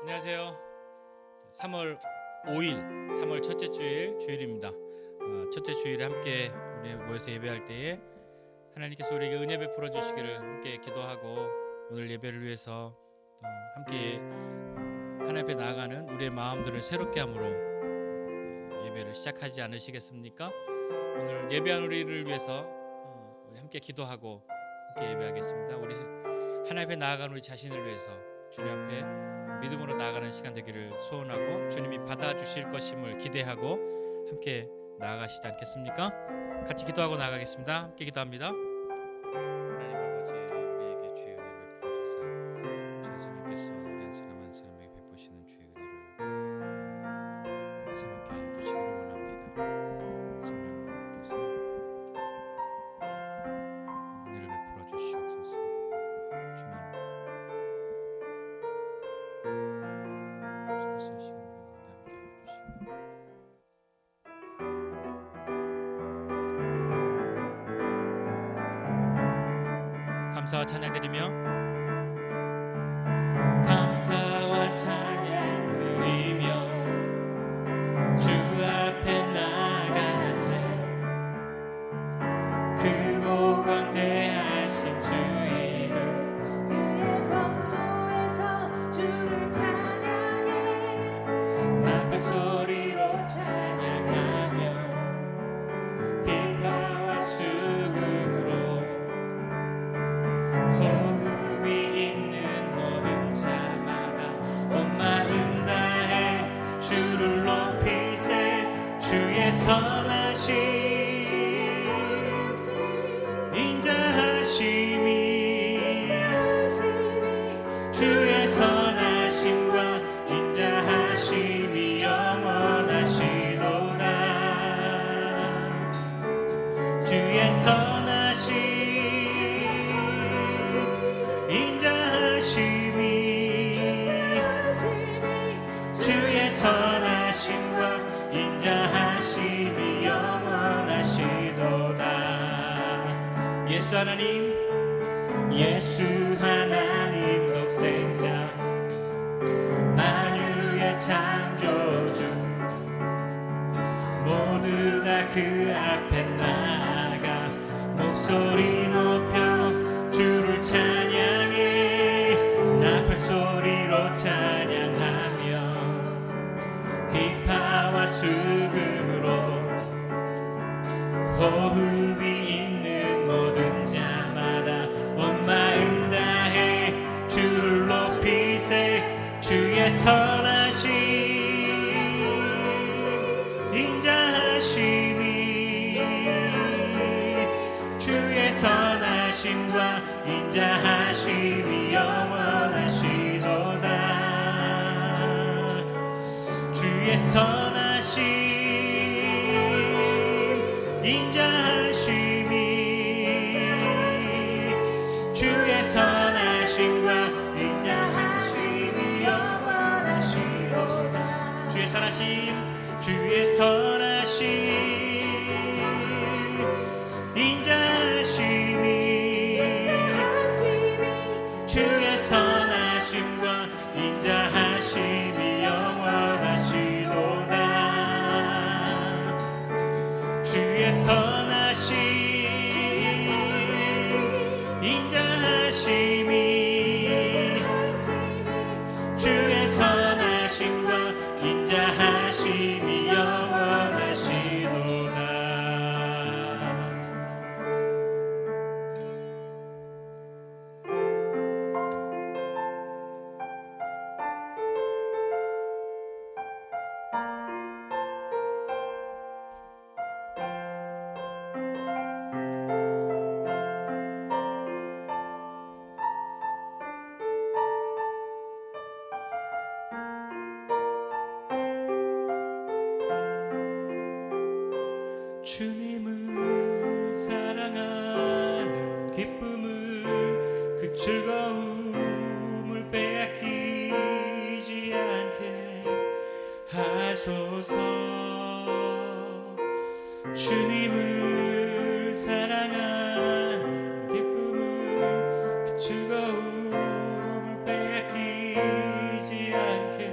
안녕하세요. 3월 5일, 3월 첫째 주일입니다. 첫째 주일에 함께 우리 모여서 예배할 때에 하나님께서 우리에게 은혜 베풀어 주시기를 함께 기도하고 오늘 예배를 위해서 또 함께 하나님 앞에 나아가는 우리의 마음들을 새롭게 함으로 예배를 시작하지 않으시겠습니까? 오늘 예배한 우리를 위해서 우리 함께 기도하고 함께 예배하겠습니다. 우리 하나님 앞에 나아가는 우리 자신을 위해서 주님 앞에 믿음으로 나아가는 시간 되기를 소원하고 주님이 받아주실 것임을 기대하고 함께 나아가시지 않겠습니까? 같이 기도하고 나아가겠습니다. 함께 기도합니다. 하나님 아버지, 우리에게 주의 은혜를 베풀어 주사 천수님께서 오랜 사람 한 사람에게 베푸시는 주의 은혜를 새롭게 하여 주시기를 원합니다. 성령님께서 은혜를 베풀어 주시옵소서. 주님 주께서 이 시간 우리 가운데 함께 하여 주시고 감사와 찬양드리며 감사와 찬양드리며 주 앞에 나가세 크고 거대하신 주 이름 그의 성소에서 주를 찬양해 나팔 소리로 찬양하며 비바와 수금으로 호흡이 있는 모든 자마다 온 마음 다해 주를 높이세 주의 선하심 인자하심이 주의 선하심과 인자하심이 영원하시도다 주의 선하심 인자하심이 주의 선하심과 인자하심이 영원하시도다 예수 하나님 예수 하나님 독생자 만유의 창조주 모두가 그 앞에 나가 목소리 높여 주를 찬양해 나팔 소리로 찬양하며 비파와 수금으로 호흡이 있는 모든 자마다 온 마음 다해 주를 높이세 주의 선하심 인자하심이 주의 선하심과 인자하심이 영원하시도다 주의 선하심 인자하심이 주의 선하심과 인자하심이 영원하시도다 주의 선하심 주의 선하심 인자하심이 주의 선하심과 인자하심이 영원하시도다 주의 선하심 인자하심이 주의 선하심과 인자하심이 영원하시도다 주님을 사랑하는 기쁨을 그 즐거움을 빼앗기지 않게 하소서 주님을 사랑하는 기쁨을 그 즐거움을 빼앗기지 않게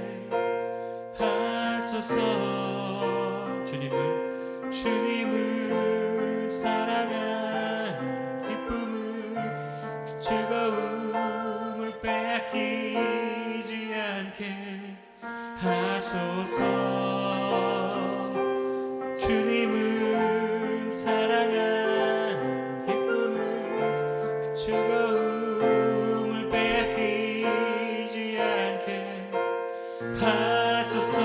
않게 하소서. 주님을 사랑하는 기쁨을 그 즐거움을 빼앗기지 않게 하소서.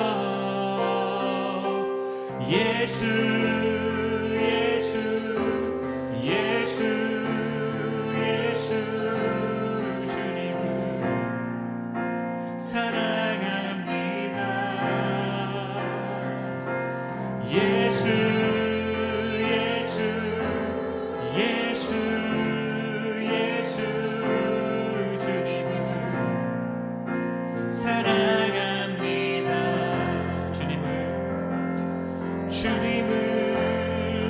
예수 예수 예수 예수 주님을 사랑합니다. 예수 예수 예수 예수 주님을 사랑합니다. 주님을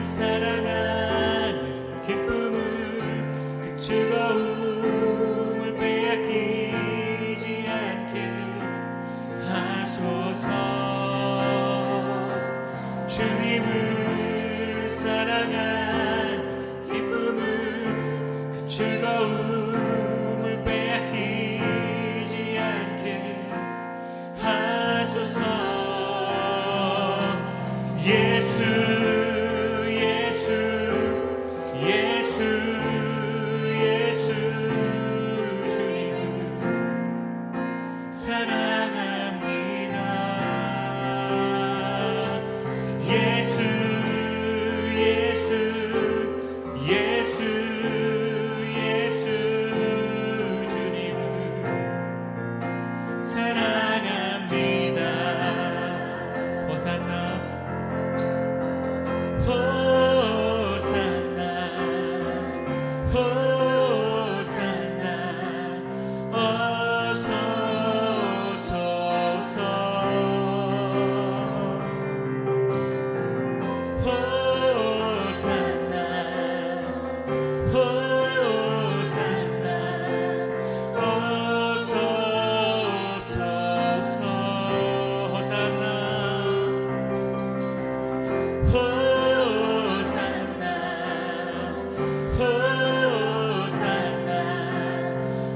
사랑하는 기쁨을 그 즐거움을 빼앗기지 않게 하소서. 주님을 사랑하는 기쁨을 그 즐거움을 빼앗기지 않게 하소서. 예수 예수 예수 예수 주님을 사랑합니다. 예수 예수 예수 예수 주님을 사랑합니다. 호산나 호산나 호산나 어서 오소서. 호산나 호산나 어서 오소서. 호산나 호산나 호산나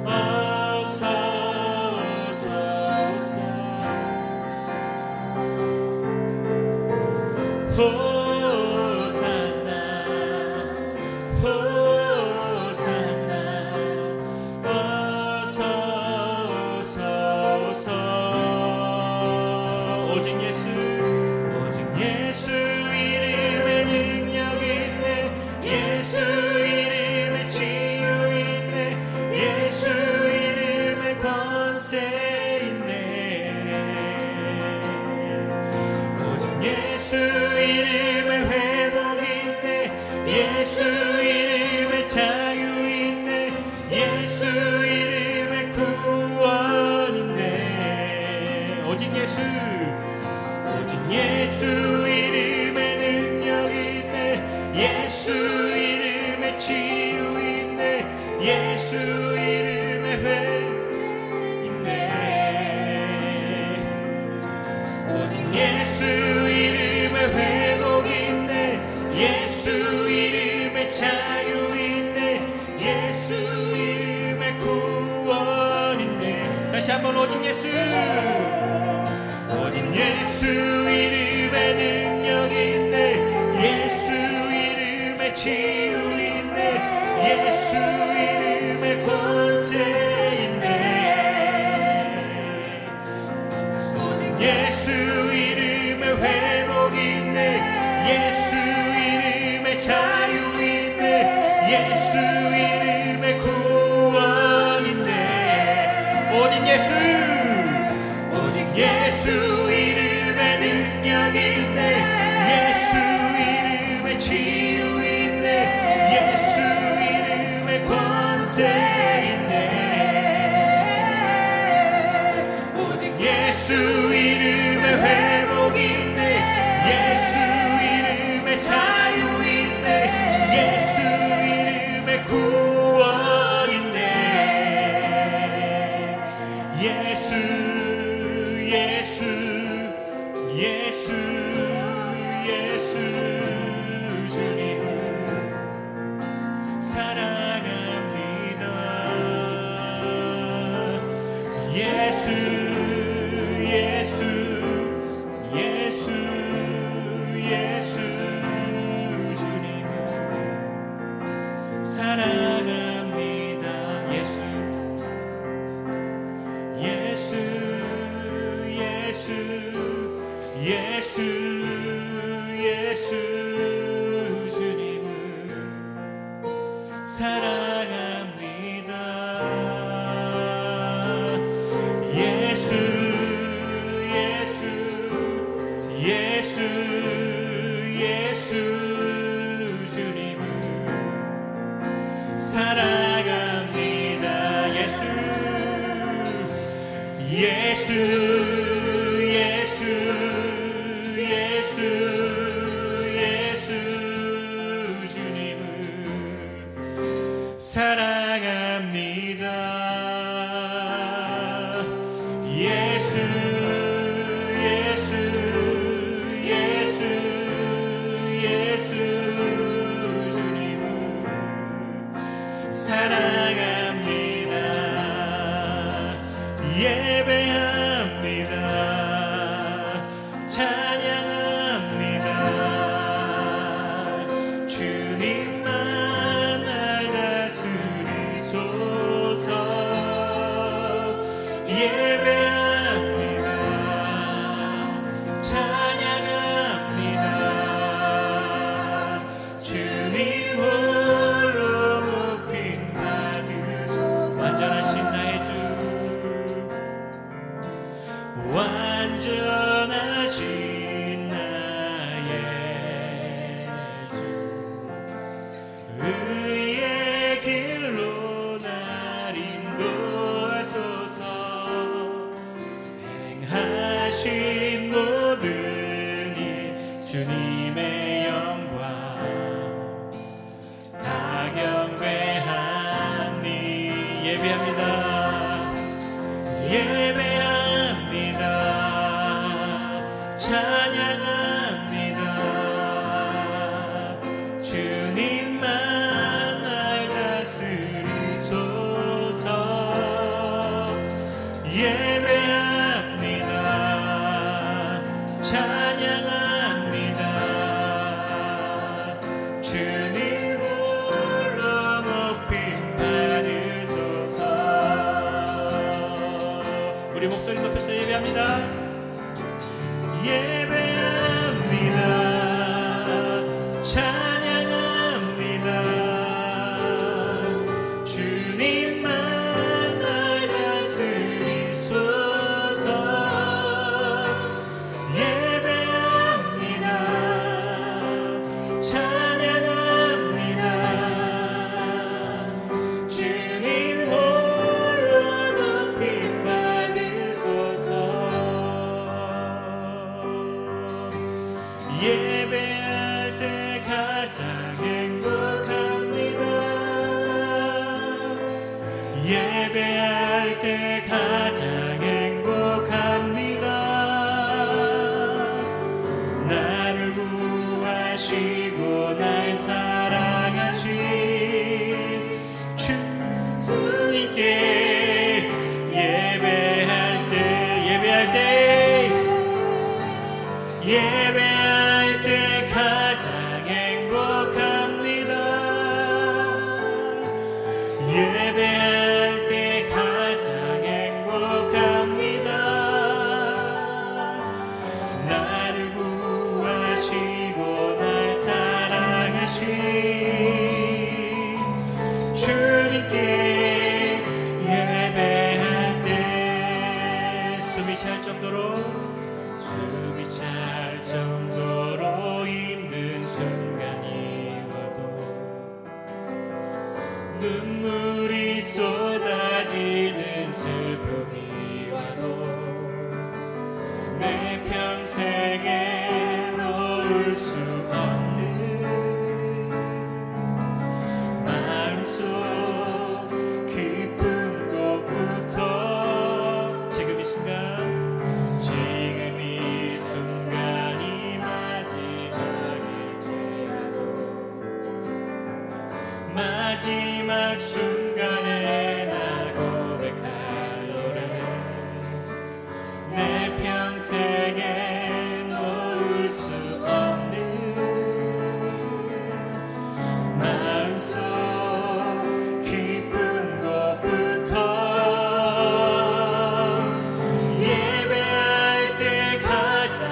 어서 오소서. 호산나 호산나 어서 오소서. 오직 예수 오직 예수 이름에 능력이 있네. 예수 이름에 치유 있네. 예수 이름에 권세 있네. 오직 예수 이름에 회복 있네. 예수 이름에 자유 있네. 예수 이름에 구원 있네. 오직 예수 예수 이름에 능력이 있네. 예수 이름에 치유 있네. 예수 이름에 회복 있네. 오직 예수 이름에 회복 있네. 예수 이름에 자유 있네. 예수 이름에 구원 있네. 다시 한번 오직 예수 오직 예수 이름에 능력이 있네. 예수 이름에 치유 있네. 예수 이름에 권세 있네. 오직 예수 이름에 회복 있네. 예수 이름에 자유 있네. 예수 이름에 구원 있네. 오직 예수 예수 이름에 능력이 있네. 예수 이름에 치유 있네. 예수 이름에 권세 있네. 오직 예수 이름에 회복 있네. 예수 이름에 자유 있네. 예수 이름에 구원 있네. 예수 예수 예수 예수 주님을 사랑합니다. 예수 예수 예수 주님을 사랑합니다. 예수 예수 예수 예수 주님을 사랑합니다. 예수 예수 예수 예수 예수 주님을 사랑합니다. 예수 예수 예수 예수 주님을 사랑합니다. 예배합니다. 찬양합니다. 주님만 날 다스리소서. 예배합니다. 찬양합니다. 주님 홀로 높임 받으소서. 완전하신 나의 주 완전하신 나의 주 의의 길로 날 인도하소서. 행하신 모든 일 주님의 영광 다 경배하니. 예배합니다. 예배합니다. 찬양합니다. 주님만 날 다스리소서. 예배합니다. 찬양합니다. 주님 홀로 높임 받으소서. 우리 목소리 높여서 예배합니다. 예배합니다. 찬양합니다. 주님만 날 다스리소서. 예배합니다. 찬양합니다. 주님 홀로 높임 받으소서. 예배할 때 가장 행복합니다. 예배할 때 가장 행복합니다. 나를 구하시고 날 사랑하신 주님께 예배할 때 예배할 때 가장 행복합니다. 예배할 때 가장 행복합니다. 나를 구하시고 날 사랑하신 주님께 예배할 때 숨이 찰 정도로 힘든 순간이 와도 눈물이 쏟아지는 슬픔이 와도 내 평생에 놓을 수 없는 마음속 깊은 곳부터 지금 이 순간 마지막 순간에 나 고백할 노래 내 평생에 놓을 수 없는 마음속 깊은 곳부터 예배할 때 가장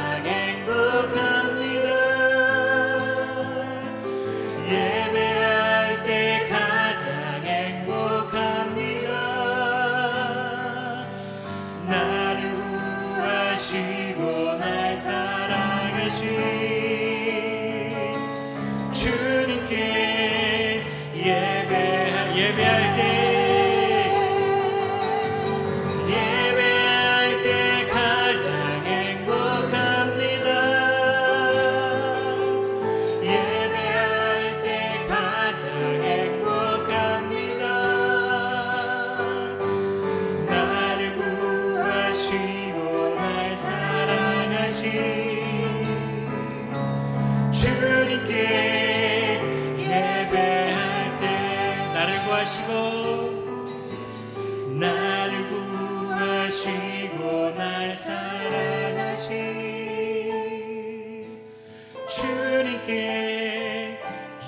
주님께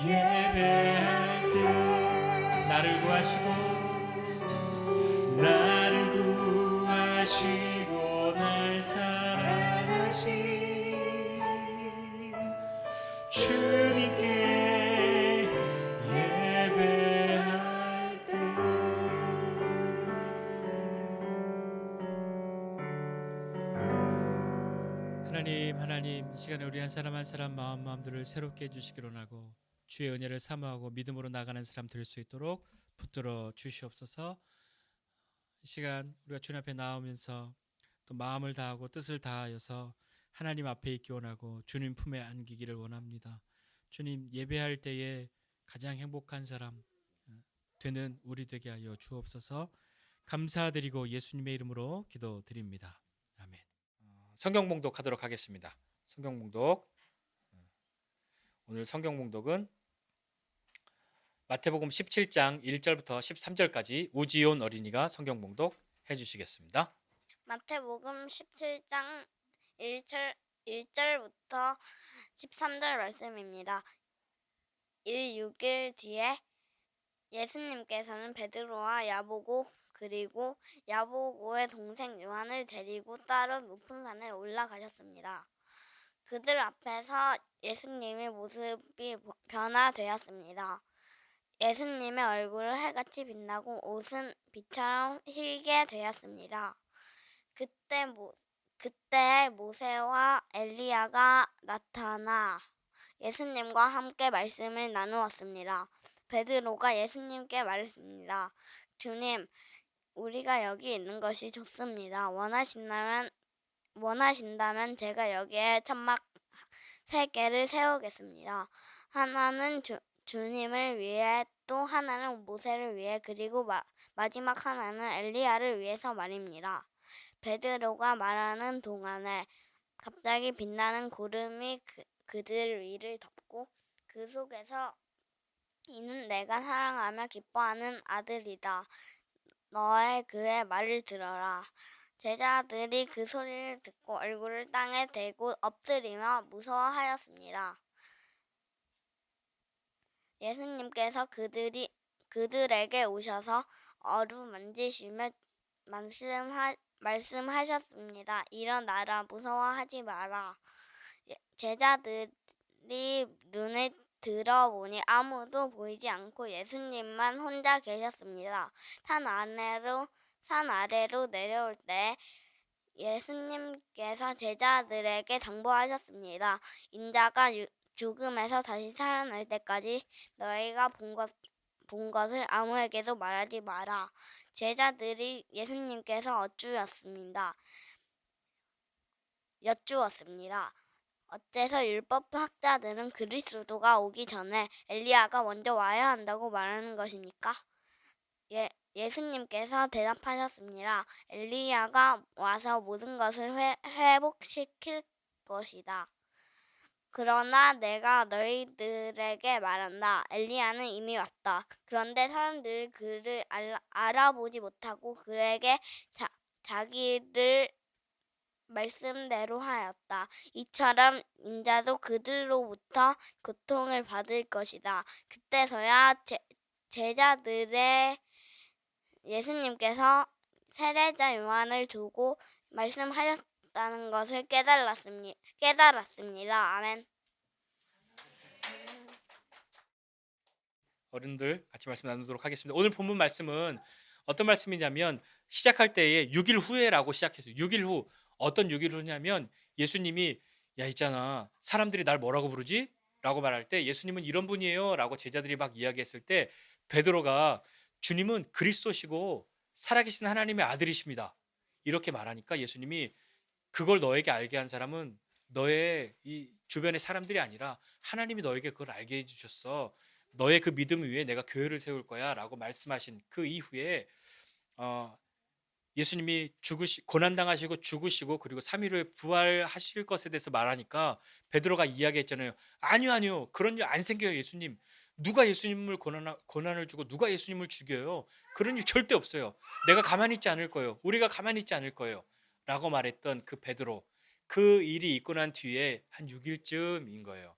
예배할 때 나를 구하시고 날 사랑하신 주님께 예배할 때 하나님 이 시간에 우리 한 사람 한 사람 마음들을 새롭게 해주시기로 원하고 주의 은혜를 사모하고 믿음으로 나가는 사람 될 수 있도록 붙들어 주시옵소서. 이 시간 우리가 주님 앞에 나오면서 또 마음을 다하고 뜻을 다하여서 하나님 앞에 있기 원하고 주님 품에 안기기를 원합니다. 주님 예배할 때에 가장 행복한 사람 되는 우리 되게 하여 주옵소서. 감사드리고 예수님의 이름으로 기도드립니다. 아멘. 성경 봉독하도록 하겠습니다. 성경 봉독. 오늘 성경 봉독은 마태복음 17장 1절부터 13절까지 우지온 어린이가 성경 봉독 해주시겠습니다. 마태복음 17장 1절부터 13절 말씀입니다. 6일 뒤에 예수님께서는 베드로와 야보고 그리고 야보고의 동생 요한을 데리고 따로 높은 산에 올라가셨습니다. 그들 앞에서 예수님의 모습이 변화되었습니다. 예수님의 얼굴은 해같이 빛나고 옷은 빛처럼 희게 되었습니다. 그때 모세와 엘리야가 나타나 예수님과 함께 말씀을 나누었습니다. 베드로가 예수님께 말했습니다. 주님, 우리가 여기 있는 것이 좋습니다. 원하신다면 제가 여기에 천막 3개를 세우겠습니다. 하나는 주님을 위해, 또 하나는 모세를 위해, 그리고 마지막 하나는 엘리야를 위해서 말입니다. 베드로가 말하는 동안에 갑자기 빛나는 구름이 그들 위를 덮고 그 속에서 이는 내가 사랑하며 기뻐하는 아들이다. 너의 그의 말을 들어라. 제자들이 그 소리를 듣고 얼굴을 땅에 대고 엎드리며 무서워하였습니다. 예수님께서 그들에게 오셔서 어루만지시며 말씀하셨습니다. 일어나라, 무서워하지 마라. 제자들이 눈을 들어보니 아무도 보이지 않고 예수님만 혼자 계셨습니다. 산 아래로 내려올 때 예수님께서 제자들에게 당부하셨습니다. 인자가 죽음에서 다시 살아날 때까지 너희가 본 것을 아무에게도 말하지 마라. 제자들이 예수님께서 여쭈었습니다. 어째서 율법학자들은 그리스도가 오기 전에 엘리야가 먼저 와야 한다고 말하는 것입니까? 예수님께서 대답하셨습니다. 엘리야가 와서 모든 것을 회복시킬 것이다. 그러나 내가 너희들에게 말한다. 엘리야는 이미 왔다. 그런데 사람들이 그를 알아보지 못하고 그에게 자기를 말씀대로 하였다. 이처럼 인자도 그들로부터 고통을 받을 것이다. 그때서야 제자들의 예수님께서 세례자 요한을 두고 말씀하셨다는 것을 깨달았습니다. 아멘. 어른들 같이 말씀 나누도록 하겠습니다. 오늘 본문 말씀은 어떤 말씀이냐면 시작할 때에 6일 후에라고 시작했어요. 6일 후. 어떤 6일 후냐면 예수님이 야 있잖아 사람들이 날 뭐라고 부르지? 라고 말할 때 예수님은 이런 분이에요 라고 제자들이 막 이야기했을 때 베드로가 주님은 그리스도시고 살아계신 하나님의 아들이십니다 이렇게 말하니까 예수님이 그걸 너에게 알게 한 사람은 너의 이 주변의 사람들이 아니라 하나님이 너에게 그걸 알게 해주셨어. 너의 그 믿음 위에 내가 교회를 세울 거야 라고 말씀하신 그 이후에 예수님이 고난당하시고 죽으시고 그리고 3일 후에 부활하실 것에 대해서 말하니까 베드로가 이야기했잖아요. 아니요 그런 일 안 생겨요. 예수님 누가 예수님을 고난을 주고 누가 예수님을 죽여요. 그런 일 절대 없어요. 내가 가만히 있지 않을 거예요. 우리가 가만히 있지 않을 거예요 라고 말했던 그 베드로, 그 일이 있고 난 뒤에 한 6일쯤인 거예요.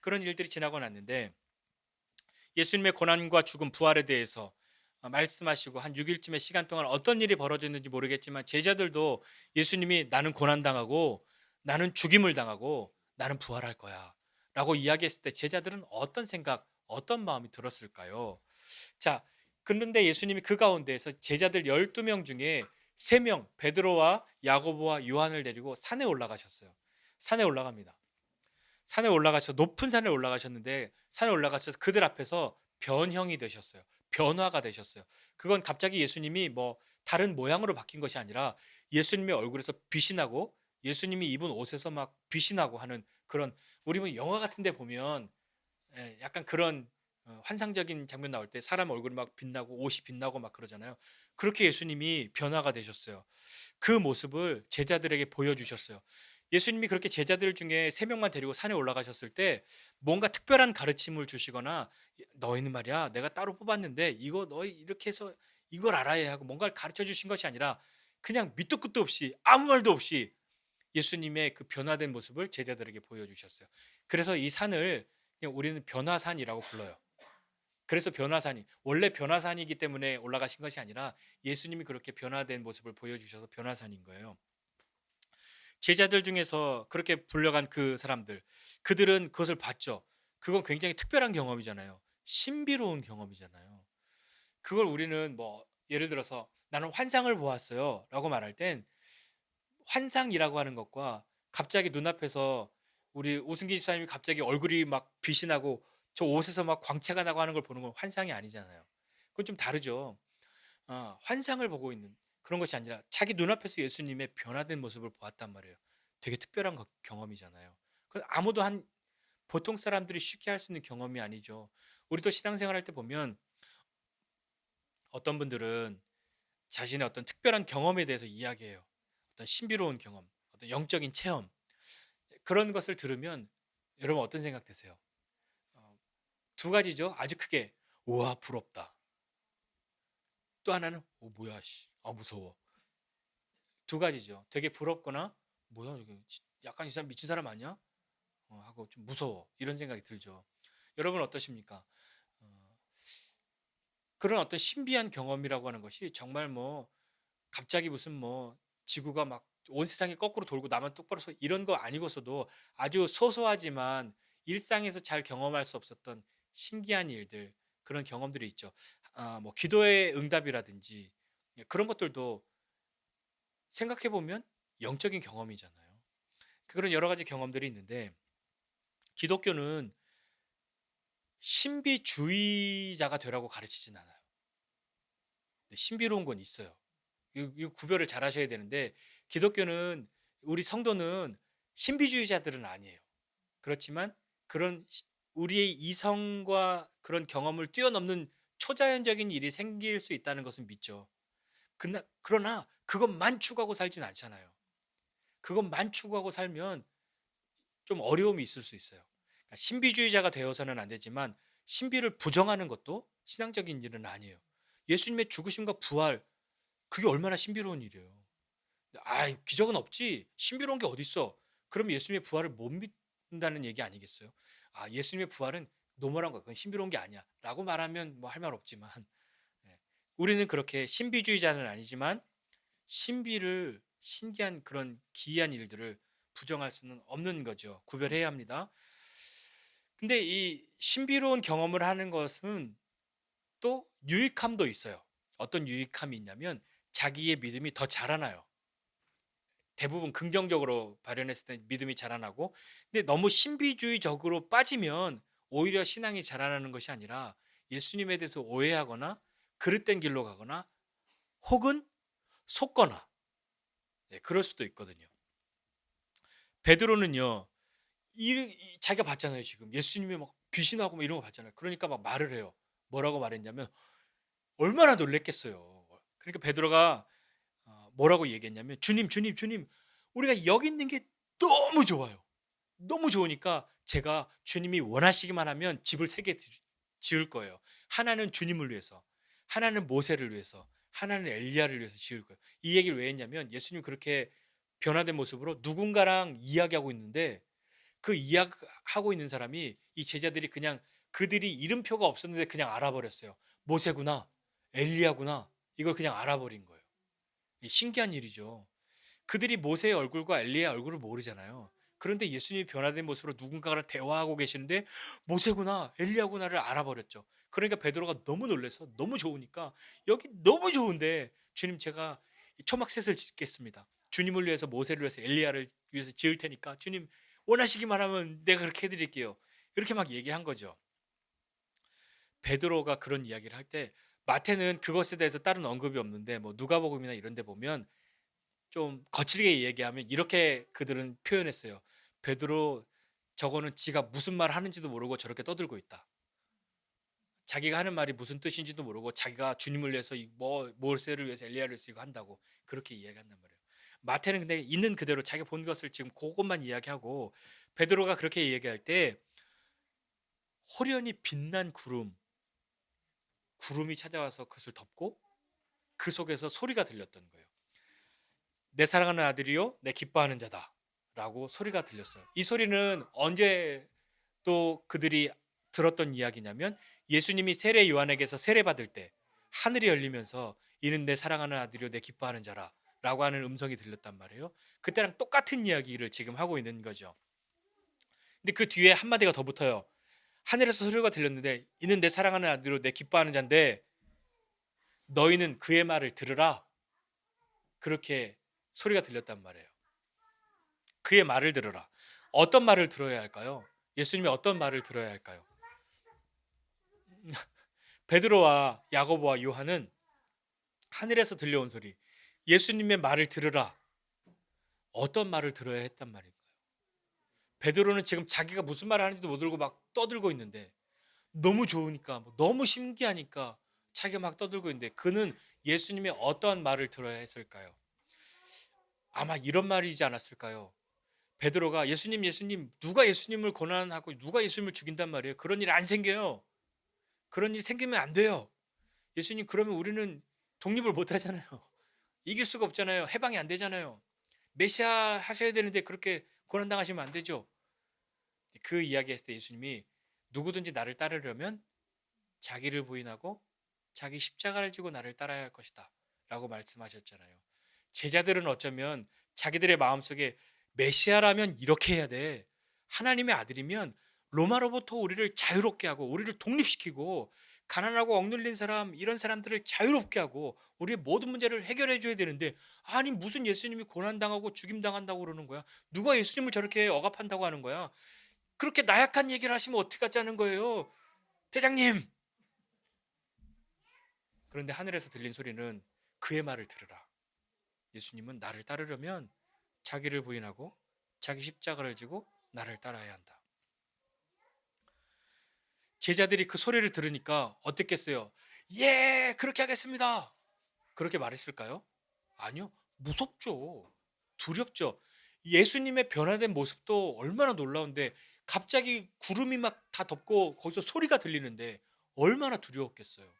그런 일들이 지나고 났는데 예수님의 고난과 죽음, 부활에 대해서 말씀하시고 한 6일쯤의 시간 동안 어떤 일이 벌어졌는지 모르겠지만 제자들도 예수님이 나는 고난당하고 나는 죽임을 당하고 나는 부활할 거야 라고 이야기했을 때 제자들은 어떤 생각, 어떤 마음이 들었을까요? 자, 그런데 예수님이 그 가운데에서 제자들 12명 중에 3명, 베드로와 야고보와 요한을 데리고 산에 올라가셨어요. 산에 올라갑니다. 산에 올라가셔 높은 산에 올라가셨는데 산에 올라가셔서 그들 앞에서 변형이 되셨어요. 변화가 되셨어요. 그건 갑자기 예수님이 뭐 다른 모양으로 바뀐 것이 아니라 예수님의 얼굴에서 빛이 나고 예수님이 입은 옷에서 막 빛이 나고 하는 그런, 우리 뭐 영화 같은 데 보면 약간 그런 환상적인 장면 나올 때 사람 얼굴이 막 빛나고 옷이 빛나고 막 그러잖아요. 그렇게 예수님이 변화가 되셨어요. 그 모습을 제자들에게 보여주셨어요. 예수님이 그렇게 제자들 중에 3명만 데리고 산에 올라가셨을 때 뭔가 특별한 가르침을 주시거나 너희는 말이야 내가 따로 뽑았는데 이거 너희 이렇게 해서 이걸 알아야 하고 뭔가를 가르쳐 주신 것이 아니라 그냥 밑도 끝도 없이 아무 말도 없이 예수님의 그 변화된 모습을 제자들에게 보여주셨어요. 그래서 이 산을 그냥 우리는 변화산이라고 불러요. 그래서 변화산이 원래 변화산이기 때문에 올라가신 것이 아니라 예수님이 그렇게 변화된 모습을 보여주셔서 변화산인 거예요. 제자들 중에서 그렇게 불려간 그 사람들, 그들은 그것을 봤죠. 그건 굉장히 특별한 경험이잖아요. 신비로운 경험이잖아요. 그걸 우리는 뭐 예를 들어서 나는 환상을 보았어요 라고 말할 땐 환상이라고 하는 것과 갑자기 눈앞에서 우리 오승기 집사님이 갑자기 얼굴이 막 빛이 나고 저 옷에서 막 광채가 나고 하는 걸 보는 건 환상이 아니잖아요. 그건 좀 다르죠. 환상을 보고 있는 그런 것이 아니라 자기 눈앞에서 예수님의 변화된 모습을 보았단 말이에요. 되게 특별한 경험이잖아요. 아무도 한 보통 사람들이 쉽게 할 수 있는 경험이 아니죠. 우리도 신앙생활 할 때 보면 어떤 분들은 자신의 어떤 특별한 경험에 대해서 이야기해요. 어떤 신비로운 경험, 어떤 영적인 체험, 그런 것을 들으면 여러분 어떤 생각 드세요? 두 가지죠. 아주 크게 우와 부럽다. 또 하나는 뭐야 씨, 무서워. 두 가지죠. 되게 부럽거나 뭐야 이게 약간 이 사람 미친 사람 아니야? 하고 좀 무서워 이런 생각이 들죠. 여러분 어떠십니까? 어, 그런 어떤 신비한 경험이라고 하는 것이 정말 뭐 갑자기 무슨 뭐 지구가 막 온 세상이 거꾸로 돌고 나만 똑바로 서 이런 거 아니고서도 아주 소소하지만 일상에서 잘 경험할 수 없었던 신기한 일들, 그런 경험들이 있죠. 뭐 기도의 응답이라든지 그런 것들도 생각해 보면 영적인 경험이잖아요. 그런 여러 가지 경험들이 있는데 기독교는 신비주의자가 되라고 가르치진 않아요. 신비로운 건 있어요. 이 구별을 잘 하셔야 되는데 기독교는 우리 성도는 신비주의자들은 아니에요. 그렇지만 그런 우리의 이성과 그런 경험을 뛰어넘는 초자연적인 일이 생길 수 있다는 것은 믿죠. 그러나 그것만 추구하고 살진 않잖아요. 그것만 추구하고 살면 좀 어려움이 있을 수 있어요. 그러니까 신비주의자가 되어서는 안 되지만 신비를 부정하는 것도 신앙적인 일은 아니에요. 예수님의 죽으심과 부활, 그게 얼마나 신비로운 일이에요. 기적은 없지. 신비로운 게 어디 있어? 그럼 예수님의 부활을 못 믿는다는 얘기 아니겠어요? 예수님의 부활은 노멀한 거야. 그건 신비로운 게 아니야.라고 말하면 뭐 할 말 없지만 우리는 그렇게 신비주의자는 아니지만 신기한 그런 기이한 일들을 부정할 수는 없는 거죠. 구별해야 합니다. 근데 이 신비로운 경험을 하는 것은 또 유익함도 있어요. 어떤 유익함이 있냐면 자기의 믿음이 더 자라나요. 대부분 긍정적으로 발현했을 때 믿음이 자라나고, 근데 너무 신비주의적으로 빠지면 오히려 신앙이 자라나는 것이 아니라 예수님에 대해서 오해하거나 그릇된 길로 가거나 혹은 속거나 그럴 수도 있거든요. 베드로는요, 자기가 봤잖아요. 지금 예수님이 막 빛이 나고 막 이런 거 봤잖아요. 그러니까 막 말을 해요. 뭐라고 말했냐면 얼마나 놀랬겠어요. 그러니까 베드로가 뭐라고 얘기했냐면 주님 주님 주님, 우리가 여기 있는 게 너무 좋아요. 너무 좋으니까 제가 주님이 원하시기만 하면 집을 3개 지을 거예요. 하나는 주님을 위해서, 하나는 모세를 위해서, 하나는 엘리야를 위해서 지을 거예요. 이 얘기를 왜 했냐면 예수님 그렇게 변화된 모습으로 누군가랑 이야기하고 있는데 그 이야기하고 있는 사람이 이 제자들이 그냥 그들이 이름표가 없었는데 그냥 알아버렸어요. 모세구나, 엘리야구나, 이걸 그냥 알아버린 거예요. 신기한 일이죠. 그들이 모세의 얼굴과 엘리야의 얼굴을 모르잖아요. 그런데 예수님이 변화된 모습으로 누군가를 대화하고 계시는데 모세구나, 엘리야구나를 알아버렸죠. 그러니까 베드로가 너무 놀라서 너무 좋으니까 여기 너무 좋은데 주님 제가 초막셋을 짓겠습니다. 주님을 위해서 모세를 위해서 엘리야를 위해서 지을 테니까 주님 원하시기만 하면 내가 그렇게 해드릴게요. 이렇게 막 얘기한 거죠. 베드로가 그런 이야기를 할 때 마태는 그것에 대해서 다른 언급이 없는데 뭐 누가복음이나 이런 데 보면 좀 거칠게 얘기하면 이렇게 그들은 표현했어요. 베드로 저거는 지가 무슨 말 하는지도 모르고 저렇게 떠들고 있다. 자기가 하는 말이 무슨 뜻인지도 모르고 자기가 주님을 위해서 뭐 모세를 위해서 엘리야를 위해서 이거 한다고 그렇게 이야기한단 말이에요. 마태는 근데 있는 그대로 자기가 본 것을 지금 그것만 이야기하고 베드로가 그렇게 이야기할 때 호련히 빛난 구름이 찾아와서 그것을 덮고 그 속에서 소리가 들렸던 거예요. 내 사랑하는 아들이요 내 기뻐하는 자다 라고 소리가 들렸어요. 이 소리는 언제 또 그들이 들었던 이야기냐면 예수님이 세례 요한에게서 세례 받을 때 하늘이 열리면서 이는 내 사랑하는 아들이요 내 기뻐하는 자라 라고 하는 음성이 들렸단 말이에요. 그때랑 똑같은 이야기를 지금 하고 있는 거죠. 근데 그 뒤에 한마디가 더 붙어요. 하늘에서 소리가 들렸는데 이는 내 사랑하는 아들이요 내 기뻐하는 자인데 너희는 그의 말을 들으라. 그렇게 소리가 들렸단 말이에요. 그의 말을 들으라. 어떤 말을 들어야 할까요? 예수님이 어떤 말을 들어야 할까요? 베드로와 야고보와 요한은 하늘에서 들려온 소리, 예수님의 말을 들으라. 어떤 말을 들어야 했단 말인가요? 베드로는 지금 자기가 무슨 말을 하는지도 못 들고 막 떠들고 있는데 너무 좋으니까 너무 신기하니까 자기가 막 떠들고 있는데 그는 예수님의 어떤 말을 들어야 했을까요? 아마 이런 말이지 않았을까요? 베드로가 예수님 누가 예수님을 고난하고 누가 예수님을 죽인단 말이에요. 그런 일 안 생겨요. 그런 일 생기면 안 돼요. 예수님 그러면 우리는 독립을 못 하잖아요. 이길 수가 없잖아요. 해방이 안 되잖아요. 메시아 하셔야 되는데 그렇게 고난당하시면 안 되죠. 그 이야기 했을 때 예수님이 누구든지 나를 따르려면 자기를 부인하고 자기 십자가를 지고 나를 따라야 할 것이다 라고 말씀하셨잖아요. 제자들은 어쩌면 자기들의 마음속에 메시아라면 이렇게 해야 돼. 하나님의 아들이면 로마로부터 우리를 자유롭게 하고 우리를 독립시키고 가난하고 억눌린 사람 이런 사람들을 자유롭게 하고 우리의 모든 문제를 해결해 줘야 되는데 아니 무슨 예수님이 고난당하고 죽임당한다고 그러는 거야. 누가 예수님을 저렇게 억압한다고 하는 거야. 그렇게 나약한 얘기를 하시면 어떻게 하자는 거예요. 대장님. 그런데 하늘에서 들린 소리는 그의 말을 들으라. 예수님은 나를 따르려면 자기를 부인하고 자기 십자가를 지고 나를 따라야 한다. 제자들이 그 소리를 들으니까 어땠겠어요? 예, 그렇게 하겠습니다. 그렇게 말했을까요? 아니요. 무섭죠. 두렵죠. 예수님의 변화된 모습도 얼마나 놀라운데 갑자기 구름이 막 다 덮고 거기서 소리가 들리는데 얼마나 두려웠겠어요.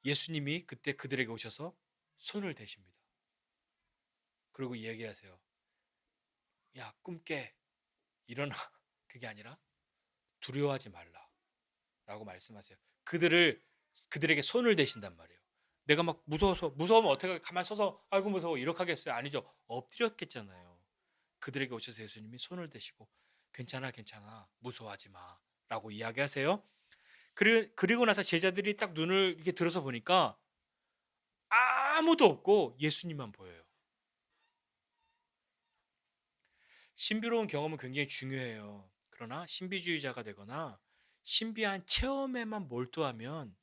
예수님이 그때 그들에게 오셔서 손을 대십니다. 그리고 이야기하세요. 야, 꿈 깨. 일어나. 그게 아니라 두려워하지 말라. 라고 말씀하세요. 그들에게 손을 대신단 말이에요. 내가 막 무서우면 어떻게 가만 서서 아이고 무서워 이렇게 하겠어요? 아니죠. 엎드렸겠잖아요. 그들에게 오셔서 예수님이 손을 대시고 괜찮아 무서워하지 마 라고 이야기하세요. 그리고 나서 제자들이 딱 눈을 이렇게 들어서 보니까 아무도 없고 예수님만 보여요. 신비로운 경험은 굉장히 중요해요. 그러나 신비주의자가 되거나 신비한 체험에만 몰두하면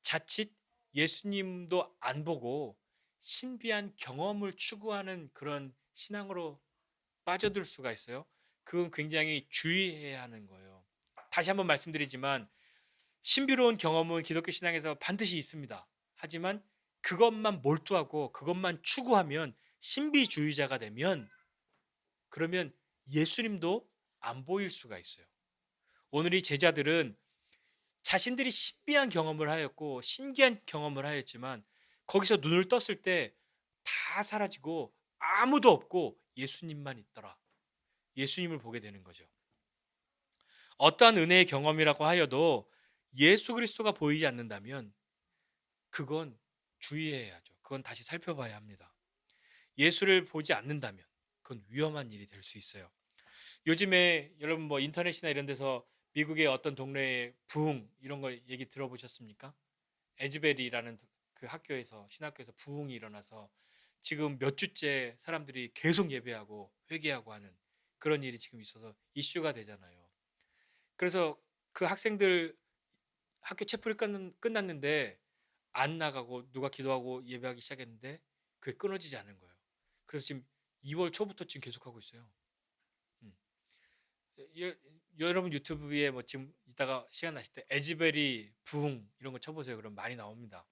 자칫 예수님도 안 보고 신비한 경험을 추구하는 그런 신앙으로 빠져들 수가 있어요. 그건 굉장히 주의해야 하는 거예요. 다시 한번 말씀드리지만 신비로운 경험은 기독교 신앙에서 반드시 있습니다. 하지만 그것만 몰두하고 그것만 추구하면 신비주의자가 되면 그러면 예수님도 안 보일 수가 있어요. 오늘 이 제자들은 자신들이 신비한 경험을 하였고 신기한 경험을 하였지만 거기서 눈을 떴을 때 다 사라지고 아무도 없고 예수님만 있더라. 예수님을 보게 되는 거죠. 어떠한 은혜의 경험이라고 하여도 예수 그리스도가 보이지 않는다면 그건 주의해야죠. 그건 다시 살펴봐야 합니다. 예수를 보지 않는다면 그건 위험한 일이 될 수 있어요. 요즘에 여러분 뭐 인터넷이나 이런 데서 미국의 어떤 동네의 부흥 이런 거 얘기 들어보셨습니까? 에즈베리라는 그 학교에서 신학교에서 부흥이 일어나서 지금 몇 주째 사람들이 계속 예배하고 회개하고 하는 그런 일이 지금 있어서 이슈가 되잖아요. 그래서 그 학생들 학교 채플이 끝났는데 안 나가고 누가 기도하고 예배하기 시작했는데 그게 끊어지지 않은 거예요. 그래서 지금 2월 초부터 지금 계속하고 있어요. 음. 여, 여러분 유튜브에 뭐 지금 이따가 시간 나실 때 에즈베리 부흥 이런 거 쳐보세요. 그럼 많이 나옵니다.